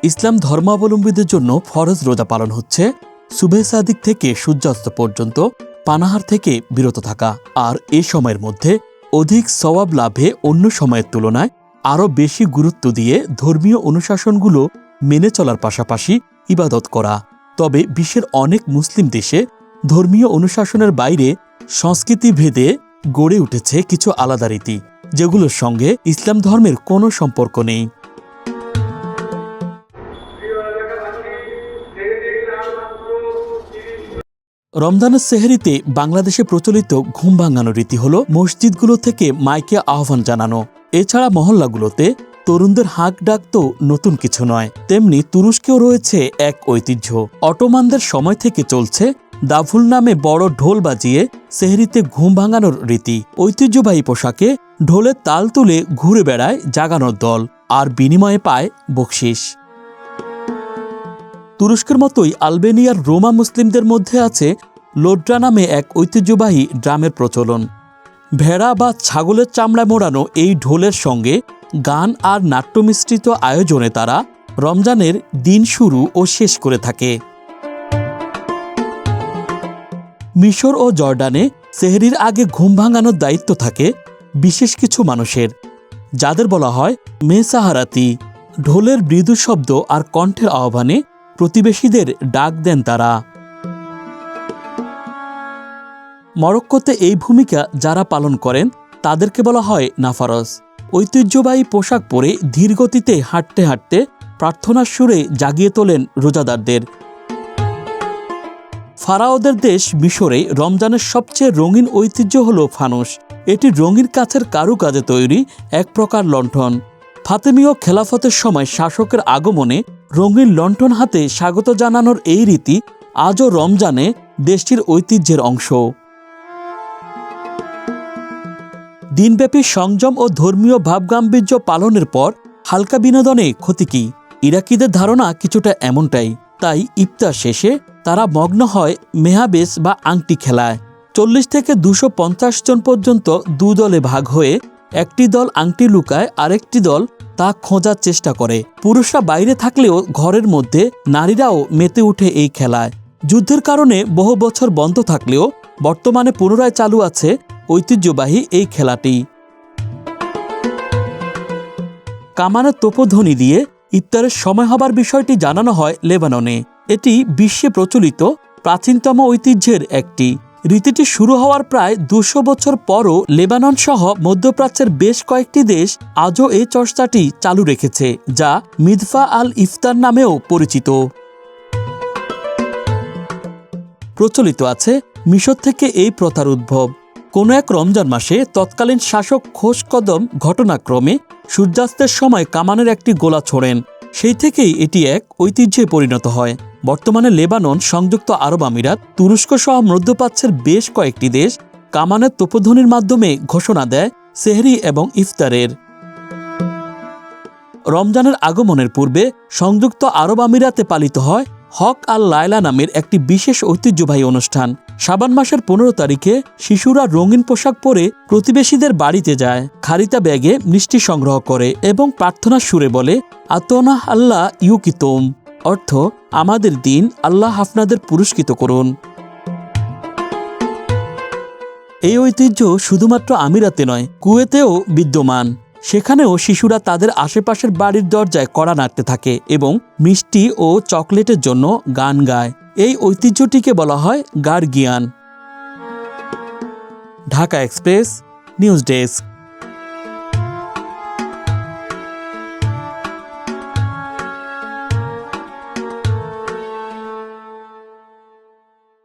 ইসলাম ধর্মাবলম্বীদের জন্য ফরজ রোজা পালন হচ্ছে সুবহে সাদিক থেকে সূর্যাস্ত পর্যন্ত পানাহার থেকে বিরত থাকা, আর এ সময়ের মধ্যে অধিক সওয়াব লাভে অন্য সময়ের তুলনায় আরও বেশি গুরুত্ব দিয়ে ধর্মীয় অনুশাসনগুলো মেনে চলার পাশাপাশি ইবাদত করা। তবে বিশ্বের অনেক মুসলিম দেশে ধর্মীয় অনুশাসনের বাইরে সংস্কৃতি ভেদে গড়ে উঠেছে কিছু আলাদা রীতি, যেগুলোর সঙ্গে ইসলাম ধর্মের কোনো সম্পর্ক নেই। রমজানের সেহরিতে বাংলাদেশে প্রচলিত ঘুম ভাঙানোর রীতি হল মসজিদগুলো থেকে মাইকে আহ্বান জানানো। এছাড়া মহল্লাগুলোতে তরুণদের হাঁক ডাক তো নতুন কিছু নয়, তেমনি তুরস্কেও রয়েছে এক ঐতিহ্য। অটোমানদের সময় থেকে চলছে দাভুল নামে বড় ঢোল বাজিয়ে সেহরিতে ঘুম ভাঙানোর রীতি। ঐতিহ্যবাহী পোশাকে ঢোলের তাল তুলে ঘুরে বেড়ায় জাগানোর দল, আর বিনিময়ে পায় বকশিস। তুরস্কের মতোই আলবেনিয়ার রোমা মুসলিমদের মধ্যে আছে লোড্রা নামে এক ঐতিহ্যবাহী ড্রামের প্রচলন। ভেড়া বা ছাগলের চামড়া মোড়ানো এই ঢোলের সঙ্গে গান আর নাট্যমিশ্রিত আয়োজনে তারা রমজানের দিন শুরু ও শেষ করে থাকে। মিশর ও জর্ডানে সেহরির আগে ঘুম ভাঙানোর দায়িত্ব থাকে বিশেষ কিছু মানুষের, যাদের বলা হয় মেসাহারাতি। ঢোলের মৃদু শব্দ আর কণ্ঠের আহ্বানে প্রতিবেশীদের ডাক দেন তারা। মরক্কোতে এই ভূমিকা যারা পালন করেন তাদেরকে বলা হয় নাফারস। ঐতিহ্যবাহী পোশাক পরে ধীরগতিতে হাঁটতে হাঁটতে প্রার্থনার সুরে জাগিয়ে তোলেন রোজাদারদের। ফারাওদের দেশ মিশরে রমজানের সবচেয়ে রঙিন ঐতিহ্য হল ফানুস। এটি রঙিন কাছের কারুকাজে তৈরি এক প্রকার লণ্ঠন। ফাতেমীয় খেলাফতের সময় শাসকের আগমনে রঙিন লণ্ঠন হাতে স্বাগত জানানোর এই রীতি আজও রমজানে দেশটির ঐতিহ্যের অংশ। দিনব্যাপী সংযম ও ধর্মীয় ভাবগাম্ভীর্য পালনের পর হালকা বিনোদনে ক্ষতি কি? ইরাকিদের ধারণা কিছুটা এমনটাই। তাই ইফতার শেষে তারা মগ্ন হয় মেহাবেস বা আংটি খেলায়। 40 থেকে 250 জন পর্যন্ত দু দলে ভাগ হয়ে একটি দল আংটি লুকায়, আরেকটি দল তা খোঁজার চেষ্টা করে। পুরুষরা বাইরে থাকলেও ঘরের মধ্যে নারীরাও মেতে উঠে এই খেলায়। যুদ্ধের কারণে বহু বছর বন্ধ থাকলেও বর্তমানে পুনরায় চালু আছে ঐতিহ্যবাহী এই খেলাটি। কামানের তোপধ্বনি দিয়ে ইফতারের সময় হবার বিষয়টি জানানো হয় লেবাননে। এটি বিশ্বে প্রচলিত প্রাচীনতম ঐতিহ্যের একটি। রীতিটি শুরু হওয়ার প্রায় 200 বছর পরও লেবানন সহ মধ্যপ্রাচ্যের বেশ কয়েকটি দেশ আজও এই চর্চাটি চালু রেখেছে, যা মিদফা আল ইফতার নামেও পরিচিত। প্রচলিত আছে মিশর থেকে এই প্রথার উদ্ভব। কোনো এক রমজান মাসে তৎকালীন শাসক খোশকদম ঘটনাক্রমে সূর্যাস্তের সময় কামানের একটি গোলা ছোড়েন। সেই থেকেই এটি এক ঐতিহ্যে পরিণত হয়। বর্তমানে লেবানন, সংযুক্ত আরব আমিরাত, তুরস্ক সহ মধ্যপ্রাচ্যের বেশ কয়েকটি দেশ কামানের তোপধ্বনির মাধ্যমে ঘোষণা দেয় সেহরি এবং ইফতারের। রমজানের আগমনের পূর্বে সংযুক্ত আরব আমিরাতে পালিত হয় হক আল লায়লা নামের একটি বিশেষ ঐতিহ্যবাহী অনুষ্ঠান। শাবান মাসের 15 তারিখে শিশুরা রঙিন পোশাক পরে প্রতিবেশীদের বাড়িতে যায়, খারিতা ব্যাগে মিষ্টি সংগ্রহ করে এবং প্রার্থনার সুরে বলে আতনা আল্লাহ ইউকিতোম, অর্থ আমাদের দিন আল্লাহ আপনাদের পুরস্কৃত করুন। এই ঐতিহ্য শুধুমাত্র আমিরাতে নয়, কুয়েতেও বিদ্যমান। সেখানেও শিশুরা তাদের আশেপাশের বাড়ির দরজায় কড়া নাড়তে থাকে এবং মিষ্টি ও চকলেটের জন্য গান গায়। এই ঐতিহ্যটিকে বলা হয় গার্গিয়ান। Dhaka express, news desk.